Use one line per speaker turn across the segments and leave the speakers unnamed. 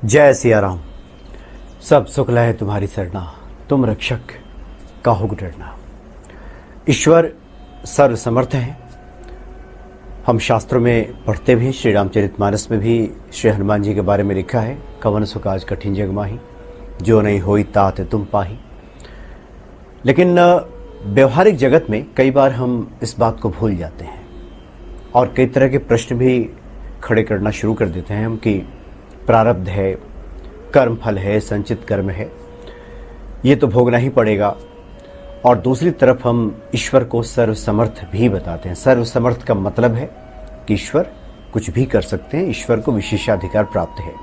जय सिया राम। सब सुखला है तुम्हारी सरना, तुम रक्षक काहू डरना। ईश्वर सर्व समर्थ है। हम शास्त्रों में पढ़ते भी, श्री रामचरितमानस में भी श्री हनुमान जी के बारे में लिखा है, कवन सुकाज कठिन जग माही, जो नहीं होई तात तुम पाही। लेकिन व्यवहारिक जगत में कई बार हम इस बात को भूल जाते हैं और कई तरह के प्रश्न भी खड़े करना शुरू कर देते हैं हम कि प्रारब्ध है, कर्म फल है, संचित कर्म है, ये तो भोगना ही पड़ेगा। और दूसरी तरफ हम ईश्वर को सर्वसमर्थ भी बताते हैं। सर्वसमर्थ का मतलब है कि ईश्वर कुछ भी कर सकते हैं, ईश्वर को विशेषाधिकार प्राप्त है।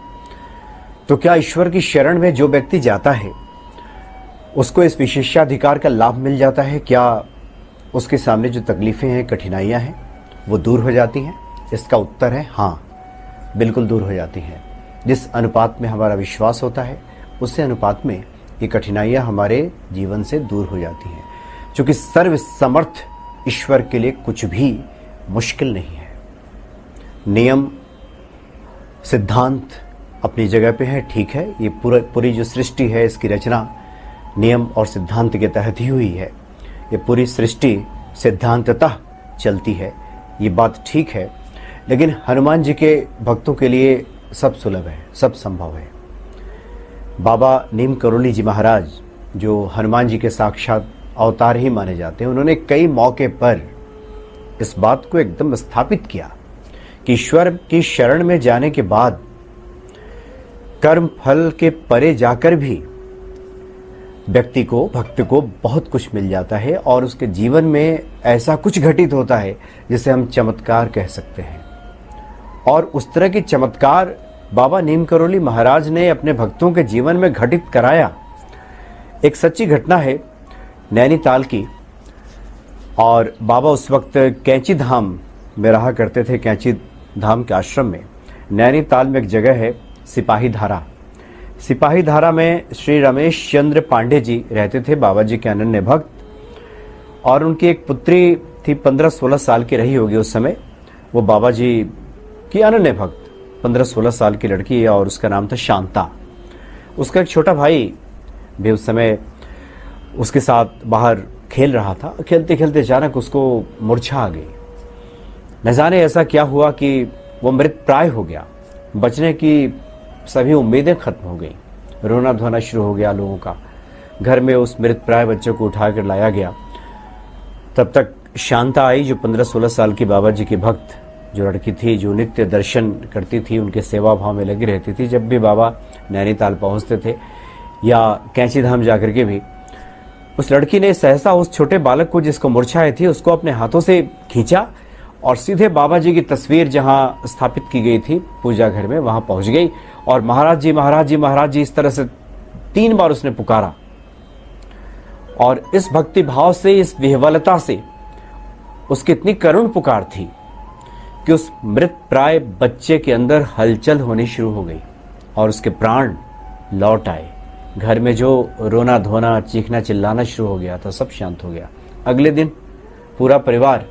तो क्या ईश्वर की शरण में जो व्यक्ति जाता है उसको इस विशेषाधिकार का लाभ मिल जाता है? क्या उसके सामने जो तकलीफें हैं, कठिनाइयां हैं, वो दूर हो जाती हैं? इसका उत्तर है हाँ, बिल्कुल दूर हो जाती हैं। जिस अनुपात में हमारा विश्वास होता है उसी अनुपात में ये कठिनाइयां हमारे जीवन से दूर हो जाती हैं, क्योंकि सर्वसमर्थ ईश्वर के लिए कुछ भी मुश्किल नहीं है। नियम सिद्धांत अपनी जगह पे है, ठीक है। ये पूरी जो सृष्टि है, इसकी रचना नियम और सिद्धांत के तहत ही हुई है। ये पूरी सृष्टि सिद्धांततः चलती है, ये बात ठीक है। लेकिन हनुमान जी के भक्तों के लिए सब सुलभ है, सब संभव है। बाबा नीम करोली जी महाराज, जो हनुमान जी के साक्षात अवतार ही माने जाते हैं, उन्होंने कई मौके पर इस बात को एकदम स्थापित किया कि ईश्वर की शरण में जाने के बाद कर्म फल के परे जाकर भी व्यक्ति को, भक्त को बहुत कुछ मिल जाता है और उसके जीवन में ऐसा कुछ घटित होता है जिसे हम चमत्कार कह सकते हैं। और उस तरह की चमत्कार बाबा नीम करोली महाराज ने अपने भक्तों के जीवन में घटित कराया। एक सच्ची घटना है नैनीताल की। और बाबा उस वक्त कैंची धाम में रहा करते थे, कैंची धाम के आश्रम में। नैनीताल में एक जगह है सिपाही धारा। सिपाही धारा में श्री रमेश चंद्र पांडे जी रहते थे, बाबा जी के अनन्य भक्त। और उनकी एक पुत्री थी, 15-16 साल की रही होगी उस समय। वो बाबा जी की अनन्य भक्त 15-16 साल की लड़की है और उसका नाम था शांता। उसका एक छोटा भाई भी उस समय उसके साथ बाहर खेल रहा था। खेलते खेलते अचानक उसको मूर्छा आ गई। न जाने ऐसा क्या हुआ कि वो मृत प्राय हो गया। बचने की सभी उम्मीदें खत्म हो गई। रोना धोना शुरू हो गया लोगों का। घर में उस मृत प्राय बच्चे को उठाकर लाया गया। तब तक शांता आई, जो 15-16 साल की बाबा जी की भक्त जो लड़की थी, जो नित्य दर्शन करती थी, उनके सेवा भाव में लगी रहती थी। जब भी बाबा नैनीताल पहुंचते थे या कैंची धाम जाकर के भी, उस लड़की ने सहसा उस छोटे बालक को, जिसको मूर्छा आई थी, उसको अपने हाथों से खींचा और सीधे बाबा जी की तस्वीर जहां स्थापित की गई थी पूजा घर में, वहां पहुंच गई। और महाराज जी, महाराज जी, महाराज जी, इस तरह से 3 बार उसने पुकारा। और इस भक्ति भाव से, इस विह्वलता से उसकी इतनी करुण पुकार थी कि उस मृत प्राय बच्चे के अंदर हलचल होनी शुरू हो गई और उसके प्राण लौट आए। घर में जो रोना धोना, चीखना चिल्लाना शुरू हो गया था, सब शांत हो गया। अगले दिन पूरा परिवार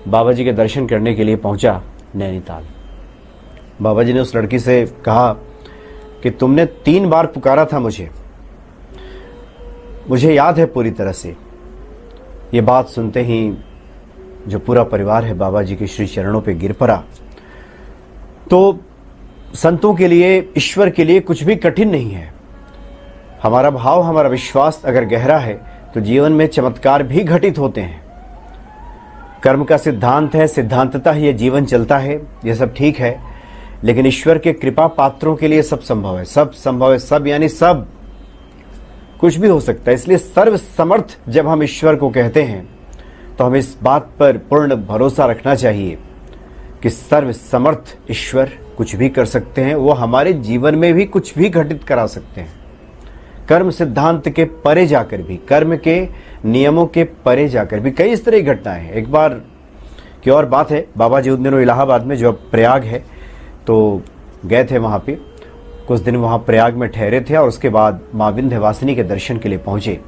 बाबा जी के दर्शन करने के लिए पहुंचा नैनीताल। बाबा जी ने उस लड़की से कहा कि तुमने 3 बार पुकारा था मुझे याद है पूरी तरह से। ये बात सुनते ही जो पूरा परिवार है बाबा जी के श्री चरणों पे गिर पड़ा। तो संतों के लिए, ईश्वर के लिए कुछ भी कठिन नहीं है। हमारा भाव, हमारा विश्वास अगर गहरा है तो जीवन में चमत्कार भी घटित होते हैं। कर्म का सिद्धांत है, सिद्धांततः ये जीवन चलता है, ये सब ठीक है। लेकिन ईश्वर के कृपा पात्रों के लिए सब संभव है, सब संभव है। सब यानी सब, कुछ भी हो सकता है। इसलिए सर्व समर्थ जब हम ईश्वर को कहते हैं तो हमें इस बात पर पूर्ण भरोसा रखना चाहिए कि सर्व समर्थ ईश्वर कुछ भी कर सकते हैं। वो हमारे जीवन में भी कुछ भी घटित करा सकते हैं। कर्म सिद्धांत के परे जाकर भी, कर्म के नियमों के परे जाकर भी कई इस तरह की घटनाएं हैं। एक बार की और बात है, बाबा जी उन दिनों इलाहाबाद में, जो प्रयाग है, तो गए थे वहाँ पे। कुछ दिन वहाँ प्रयाग में ठहरे थे और उसके बाद माँ विंध्यवासिनी के दर्शन के लिए पहुँचे।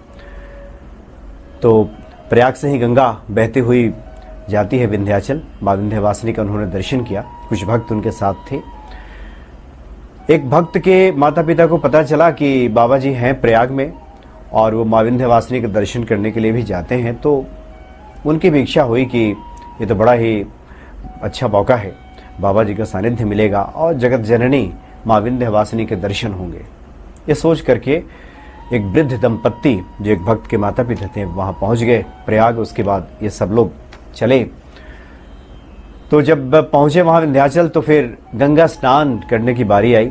तो प्रयाग से ही गंगा बहती हुई जाती है विंध्याचल। माँ विंध्यवासिनी का उन्होंने दर्शन किया। कुछ भक्त उनके साथ थे। एक भक्त के माता पिता को पता चला कि बाबा जी हैं प्रयाग में और वो मां विंध्यवासिनी के दर्शन करने के लिए भी जाते हैं, तो उनकी भी इच्छा हुई कि ये तो बड़ा ही अच्छा मौका है, बाबा जी का सानिध्य मिलेगा और जगत जननी मां विंध्यवासिनी के दर्शन होंगे। ये सोच करके एक वृद्ध दंपत्ति जो एक भक्त के माता पिता थे वहां पहुंच गए प्रयाग। उसके बाद ये सब लोग चले, तो जब पहुंचे वहां विंध्याचल तो फिर गंगा स्नान करने की बारी आई।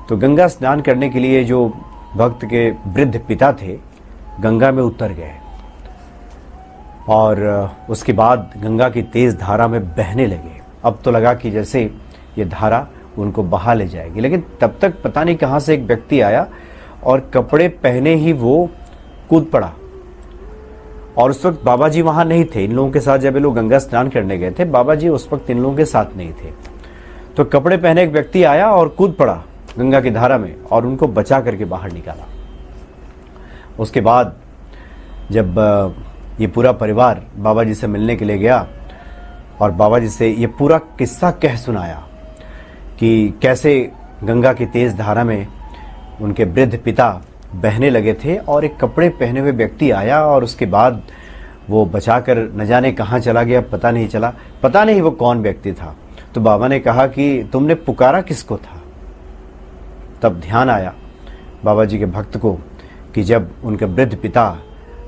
तो गंगा स्नान करने के लिए जो भक्त के वृद्ध पिता थे गंगा में उतर गए और उसके बाद गंगा की तेज धारा में बहने लगे। अब तो लगा कि जैसे ये धारा उनको बहा ले जाएगी, लेकिन तब तक पता नहीं कहां से एक व्यक्ति आया और कपड़े पहने ही वो कूद पड़ा। और उस वक्त बाबा जी वहां नहीं थे। इन लोगों के साथ जब ये लोग गंगा स्नान करने गए थे, बाबा जी उस वक्त इन लोगों के साथ नहीं थे। तो कपड़े पहने एक व्यक्ति आया और कूद पड़ा गंगा की धारा में और उनको बचा करके बाहर निकाला। उसके बाद जब ये पूरा परिवार बाबा जी से मिलने के लिए गया और बाबा जी से ये पूरा किस्सा कह सुनाया कि कैसे गंगा की तेज धारा में उनके वृद्ध पिता बहने लगे थे और एक कपड़े पहने हुए व्यक्ति आया और उसके बाद वो बचाकर न जाने कहाँ चला गया, पता नहीं चला, पता नहीं वो कौन व्यक्ति था। तो बाबा ने कहा कि तुमने पुकारा किसको था? तब ध्यान आया बाबा जी के भक्त को कि जब उनके वृद्ध पिता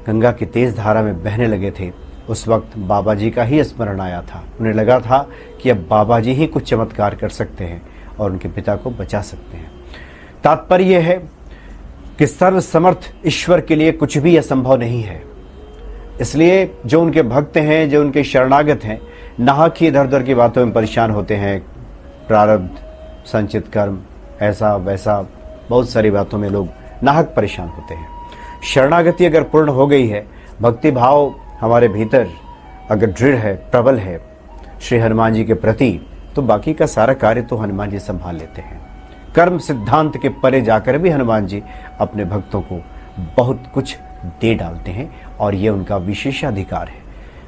गंगा की तेज धारा में बहने लगे थे उस वक्त बाबा जी का ही स्मरण आया था। उन्हें लगा था कि अब बाबा जी ही कुछ चमत्कार कर सकते हैं और उनके पिता को बचा सकते हैं। तात्पर्य यह है कि सर्वसमर्थ ईश्वर के लिए कुछ भी असंभव नहीं है। इसलिए जो उनके भक्त हैं, जो उनके शरणागत हैं, नाहक ही इधर उधर की बातों में परेशान होते हैं। प्रारब्ध, संचित कर्म, ऐसा वैसा, बहुत सारी बातों में लोग नाहक परेशान होते हैं। शरणागति अगर पूर्ण हो गई है, भक्ति भाव हमारे भीतर अगर दृढ़ है, प्रबल है श्री हनुमान जी के प्रति, तो बाकी का सारा कार्य तो हनुमान जी संभाल लेते हैं। कर्म सिद्धांत के परे जाकर भी हनुमान जी अपने भक्तों को बहुत कुछ दे डालते हैं और ये उनका विशेषाधिकार है,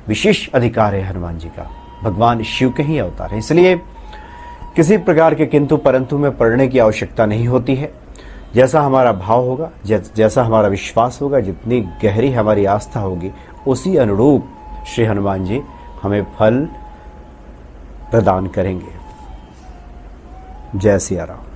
विशेष अधिकार है हनुमान जी का। भगवान शिव के ही अवतार है, इसलिए किसी प्रकार के किंतु परंतु में पड़ने की आवश्यकता नहीं होती है। जैसा हमारा भाव होगा, जैसा हमारा विश्वास होगा, जितनी गहरी हमारी आस्था होगी, उसी अनुरूप श्री हनुमान जी हमें फल प्रदान करेंगे। जय सिया राम।